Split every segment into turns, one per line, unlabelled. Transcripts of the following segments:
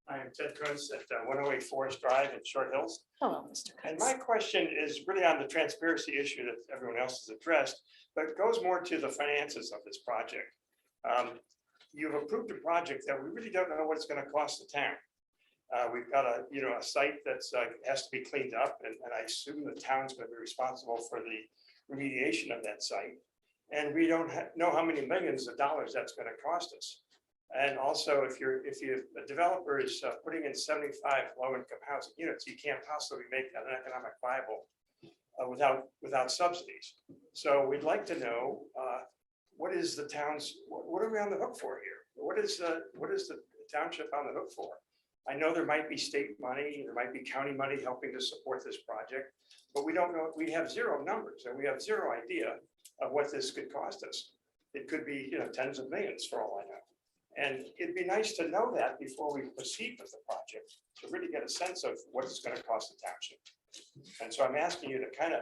I am Ted Kuntz at 108 Forest Drive in Short Hills.
Hello, Mr.
And
Kuntz.
my question is really on the transparency issue that everyone else has addressed, but it goes more to the finances of this project. You've approved a project that we really don't know what it's going to cost the town. We've got a site that's has to be cleaned up, and I assume the town's going to be responsible for the remediation of that site. And we don't know how many millions of dollars that's going to cost us. And also, if a developer is putting in 75 low-income housing units, you can't possibly make that an economic viable without subsidies. So we'd like to know what is the town's, what are we on the hook for here? What is the township on the hook for? I know there might be state money, there might be county money helping to support this project, but we don't know. We have zero numbers, and we have zero idea of what this could cost us. It could be tens of millions for all I know. And it'd be nice to know that before we proceed with the project, to really get a sense of what it's going to cost the township. And so I'm asking you to kind of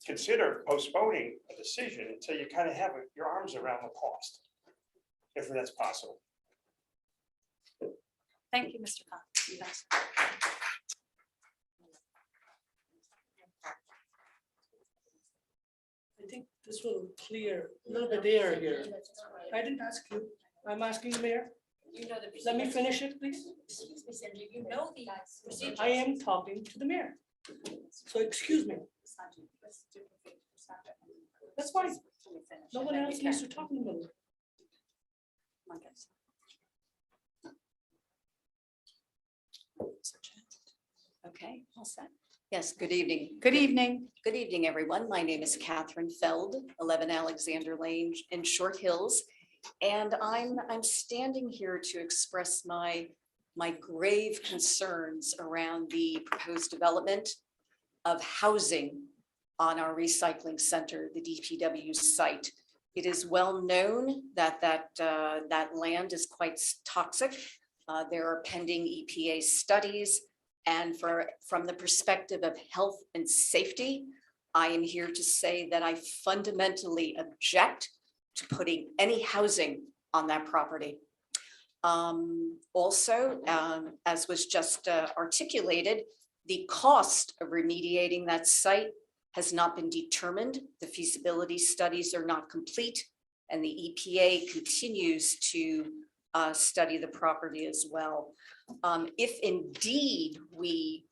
consider postponing a decision until you kind of have your arms around the cost, if that's possible.
Thank you, Mr. Kuntz. Yes.
I think this will clear a little bit air here. I didn't ask you. I'm asking the mayor.
You know the
Let me finish it, please.
Excuse me, Senator, you know the procedure.
I am talking to the mayor. So excuse me. That's fine. No one else needs to talk in the middle.
Okay, all set. Yes, good evening.
Good evening.
Good evening, everyone. My name is Catherine Feld, 11 Alexander Lane in Short Hills. And I'm standing here to express my grave concerns around the proposed development of housing on our recycling center, the DPW site. It is well known that that land is quite toxic. There are pending EPA studies, and from the perspective of health and safety, I am here to say that I fundamentally object to putting any housing on that property. Also, as was just articulated, the cost of remediating that site has not been determined. The feasibility studies are not complete, and the EPA continues to study the property as well. If indeed we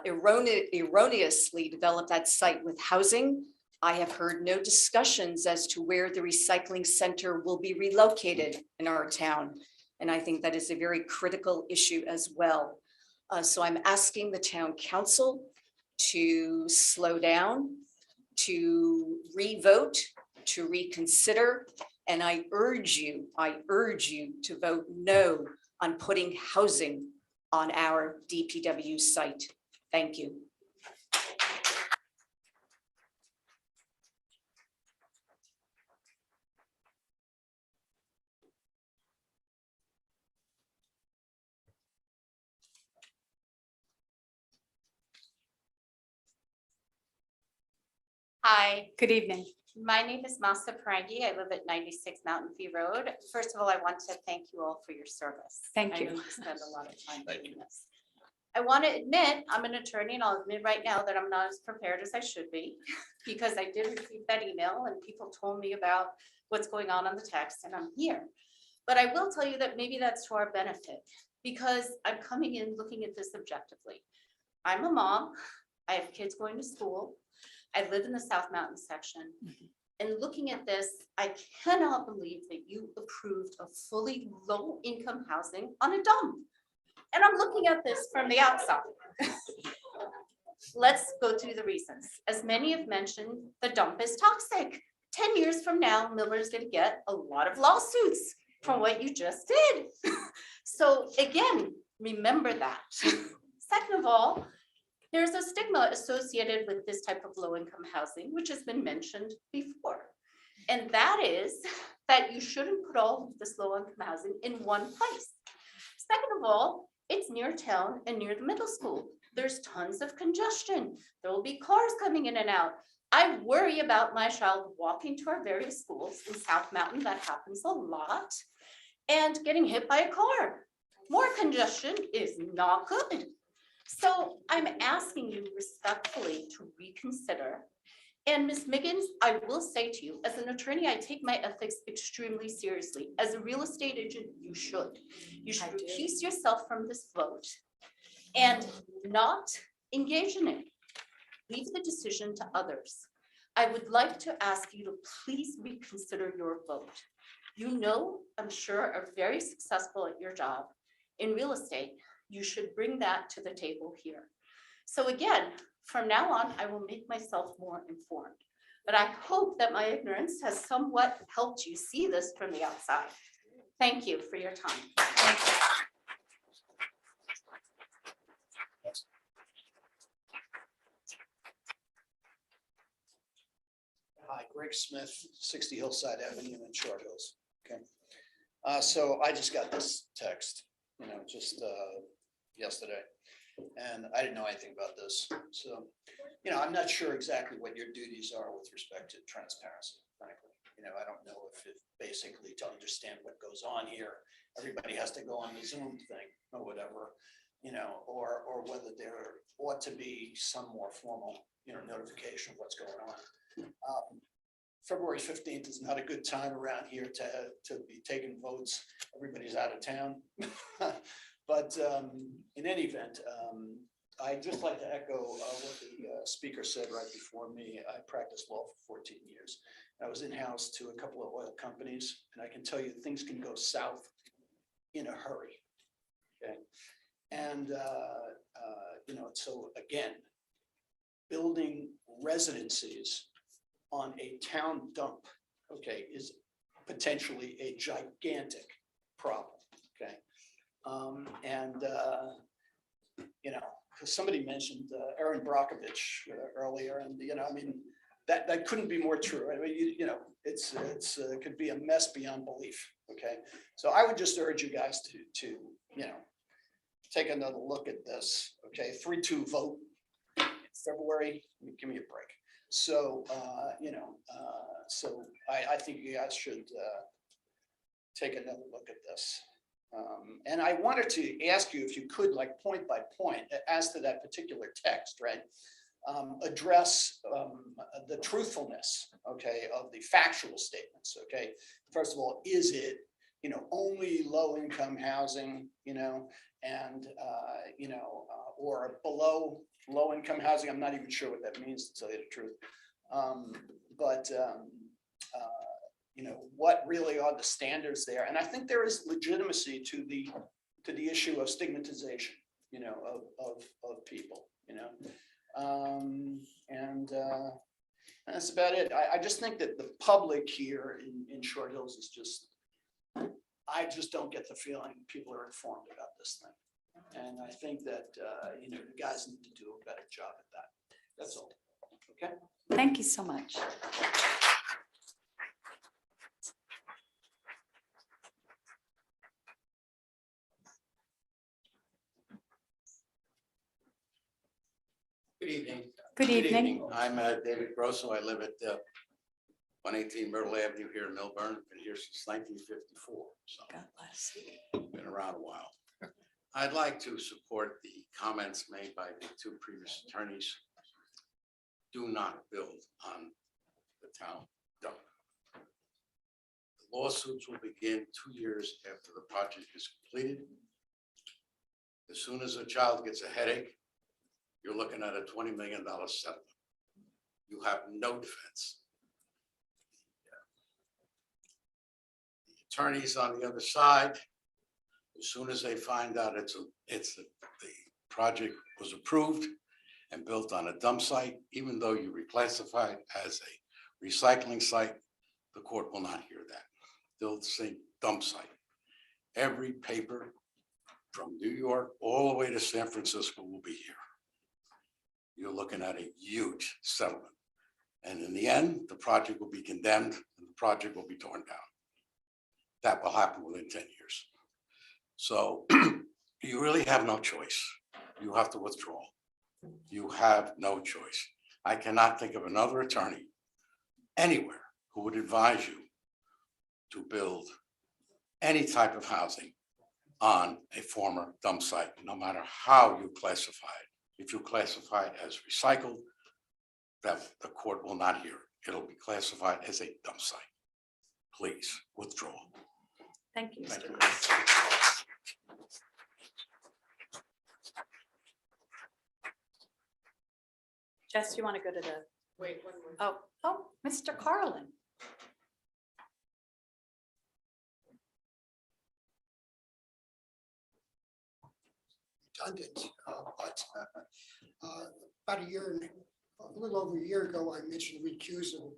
erroneously develop that site with housing, I have heard no discussions as to where the recycling center will be relocated in our town. And I think that is a very critical issue as well. So I'm asking the town council to slow down, to revote, to reconsider. And I urge you to vote no on putting housing on our DPW site. Thank you.
Hi,
Good evening.
my name is Masa Parangi. I live at 96 Mountain View Road. First of all, I want to thank you all for your service.
Thank
I
you.
know you spend a lot of time doing this. I want to admit, I'm an attorney, and I'll admit right now that I'm not as prepared as I should be, because I did receive that email and people told me about what's going on the text, and I'm here. But I will tell you that maybe that's to our benefit, because I'm coming in looking at this objectively. I'm a mom. I have kids going to school. I live in the South Mountain section. And looking at this, I cannot believe that you approved of fully low-income housing on a dump. And I'm looking at this from the outside. Let's go through the reasons. As many have mentioned, the dump is toxic. 10 years from now, Millburn's going to get a lot of lawsuits from what you just did. So again, remember that. Second of all, there's a stigma associated with this type of low-income housing, which has been mentioned before. And that is that you shouldn't put all of this low-income housing in one place. Second of all, it's near town and near the middle school. There's tons of congestion. There will be cars coming in and out. I worry about my child walking to our various schools in South Mountain. That happens a lot. And getting hit by a car. More congestion is not good. So I'm asking you respectfully to reconsider. And Ms. Miggins, I will say to you, as an attorney, I take my ethics extremely seriously. As a real estate agent, you should. You should
I do.
recuse yourself from this vote and not engage in it. Leave the decision to others. I would like to ask you to please reconsider your vote. You know, I'm sure, are very successful at your job in real estate. You should bring that to the table here. So again, from now on, I will make myself more informed. But I hope that my ignorance has somewhat helped you see this from the outside. Thank you for your time.
Hi, Greg Smith, 60 Hillside Avenue in Short Hills. Okay. So I just got this text, just yesterday. And I didn't know anything about this. So, I'm not sure exactly what your duties are with respect to transparency, frankly. I don't know if it basically to understand what goes on here, everybody has to go on the Zoom thing or whatever, or whether there ought to be some more formal, notification of what's going on. February 15th is not a good time around here to be taking votes. Everybody's out of town. But in any event, I'd just like to echo what the speaker said right before me. I practiced law for 14 years. I was in-house to a couple of oil companies, and I can tell you things can go south in a hurry. Okay. And, so again, building residencies on a town dump, okay, is potentially a gigantic problem, okay? Somebody mentioned Erin Brockovich earlier, and that couldn't be more true. I mean, it's could be a mess beyond belief. Okay, so I would just urge you guys to take another look at this. Okay, 3-2 vote February. Give me a break. So so I think you guys should take another look at this. And I wanted to ask you if you could, like point by point, as to that particular text, right? Address the truthfulness, okay, of the factual statements, okay? First of all, is it, only low-income housing, and, or below low-income housing? I'm not even sure what that means, to tell you the truth. What really are the standards there? And I think there is legitimacy to the issue of stigmatization, of people, and that's about it. I just think that the public here in Short Hills is just, I just don't get the feeling people are informed about this thing. And I think that, you guys need to do a better job at that. That's all. Okay.
Thank you so much.
Good evening.
Good evening.
I'm David Grosso. I live at 118 Myrtle Avenue here in Millburn. Been here since 1954, so
God bless.
been around a while. I'd like to support the comments made by the two previous attorneys. Do not build on the town dump. The lawsuits will begin 2 years after the project is completed. As soon as a child gets a headache, you're looking at a $20 million settlement. You have no defense. The attorneys on the other side, as soon as they find out the project was approved and built on a dump site, even though you reclassify it as a recycling site, the court will not hear that. They'll say dump site. Every paper from New York all the way to San Francisco will be here. You're looking at a huge settlement. And in the end, the project will be condemned and the project will be torn down. That will happen within 10 years. So you really have no choice. You have to withdraw. You have no choice. I cannot think of another attorney anywhere who would advise you to build any type of housing on a former dump site, no matter how you classify it. If you classify it as recycled, that the court will not hear it. It'll be classified as a dump site. Please withdraw.
Thank you,
Thank
Mr.
you.
Cox. Jess, you want to go to the,
Wait, one more.
oh, Mr. Carlin.
redundant, but about a little over a year ago, I mentioned recusal.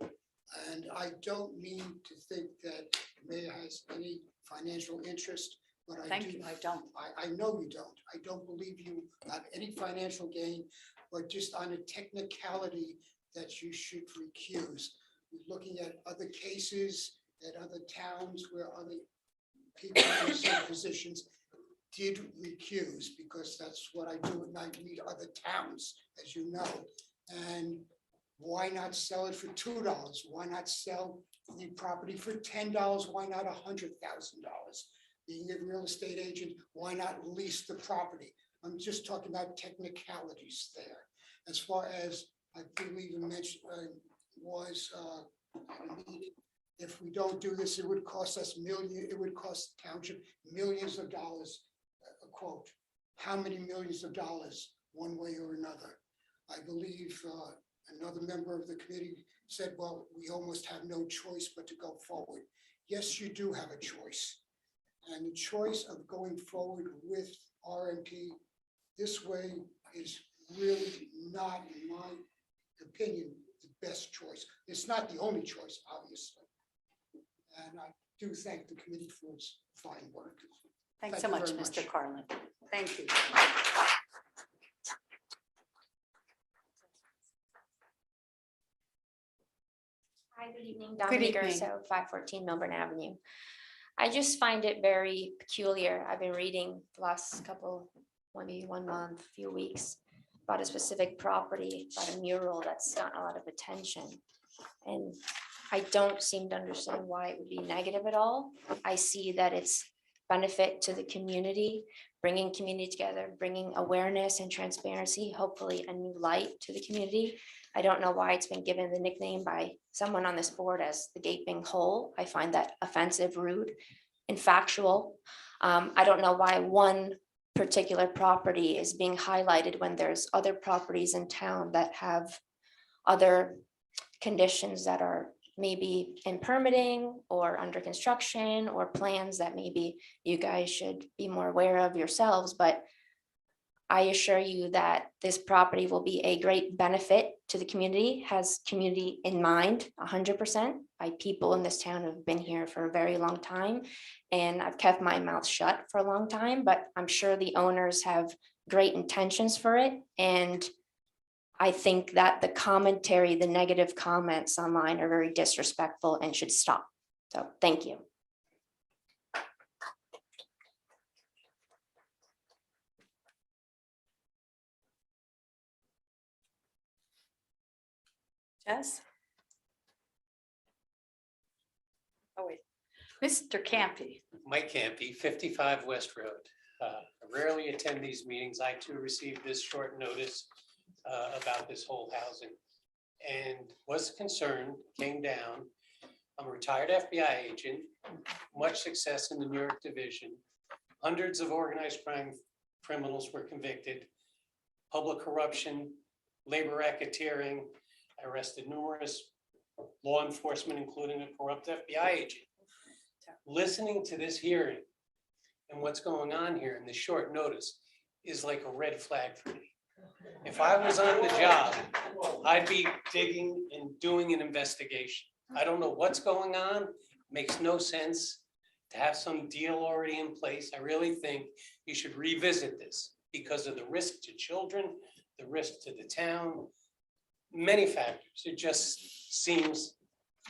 And I don't mean to think that the mayor has any financial interest, but I
Thank
do.
you, I don't.
I know you don't. I don't believe you have any financial gain, but just on a technicality that you should recuse. Looking at other cases at other towns where other people in the same positions did recuse, because that's what I do and I meet other towns, as you know. And why not sell it for $2? Why not sell the property for $10? Why not $100,000? Being a real estate agent, why not lease the property? I'm just talking about technicalities there. As far as I believe you mentioned if we don't do this, it would cost us it would cost the township millions of dollars, a quote. How many millions of dollars, one way or another? I believe another member of the committee said, well, we almost have no choice but to go forward. Yes, you do have a choice. And the choice of going forward with RMP this way is really not, in my opinion, the best choice. It's not the only choice, obviously. And I do thank the committee for its fine work.
Thanks
Thank
so
you
much,
very
Mr.
much.
Carlin. Thank you.
Hi, good evening.
Good
Dominique
evening.
Russo, 514 Millburn Avenue. I just find it very peculiar. I've been reading the last couple, maybe 1 month, few weeks, about a specific property, about a mural that's gotten a lot of attention. And I don't seem to understand why it would be negative at all. I see that it's benefit to the community, bringing community together, bringing awareness and transparency, hopefully a new light to the community. I don't know why it's been given the nickname by someone on this board as the gaping hole. I find that offensive, rude, and factual. I don't know why one particular property is being highlighted when there's other properties in town that have other conditions that are maybe in permitting or under construction or plans that maybe you guys should be more aware of yourselves. But I assure you that this property will be a great benefit to the community, has community in mind 100% by people in this town who have been here for a very long time. And I've kept my mouth shut for a long time, but I'm sure the owners have great intentions for it. And I think that the commentary, the negative comments online are very disrespectful and should stop. So thank you.
Jess? Oh, wait. Mr. Campy.
Mike Campy, 55 West Road. I rarely attend these meetings. I too received this short notice about this whole housing and was concerned, came down. I'm a retired FBI agent, much success in the New York division. Hundreds of organized crime criminals were convicted, public corruption, labor racketeering. I arrested numerous law enforcement, including a corrupt FBI agent. Listening to this hearing and what's going on here in this short notice is like a red flag for me. If I was on the job, I'd be digging and doing an investigation. I don't know what's going on. Makes no sense to have some deal already in place. I really think you should revisit this because of the risk to children, the risk to the town, many factors. It just seems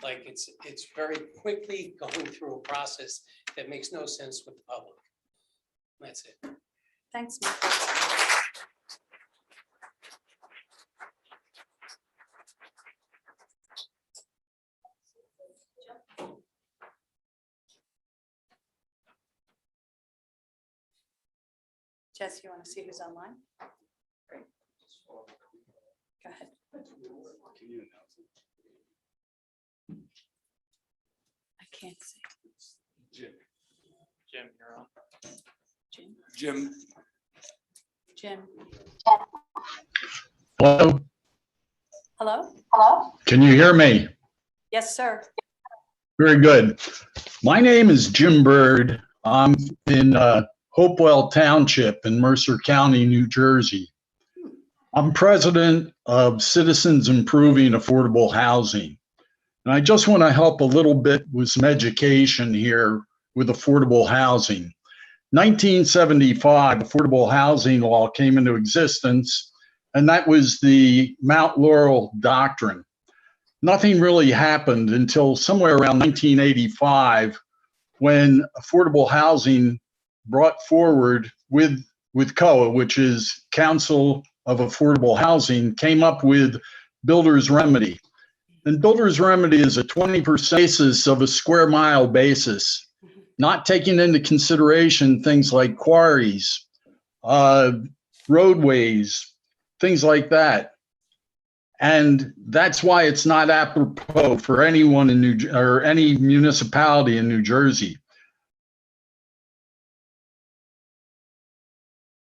like it's very quickly going through a process that makes no sense with the public. That's it.
Thanks, Mike. Jess, you want to see who's online? Great. Go ahead. I can't see.
Jim, you're on.
Jim?
Jim,
Jim?
Hello,
Hello?
can you hear me?
Yes, sir.
Very good. My name is Jim Bird. I'm in Hopewell Township in Mercer County, New Jersey. I'm president of Citizens Improving Affordable Housing. And I just want to help a little bit with some education here with affordable housing. 1975, affordable housing law came into existence, and that was the Mount Laurel Doctrine. Nothing really happened until somewhere around 1985 when affordable housing brought forward with COA, which is Council of Affordable Housing, came up with Builder's Remedy. And Builder's Remedy is a 20% basis of a square mile basis, not taking into consideration things like quarries, roadways, things like that. And that's why it's not apropos for anyone in any municipality in New Jersey.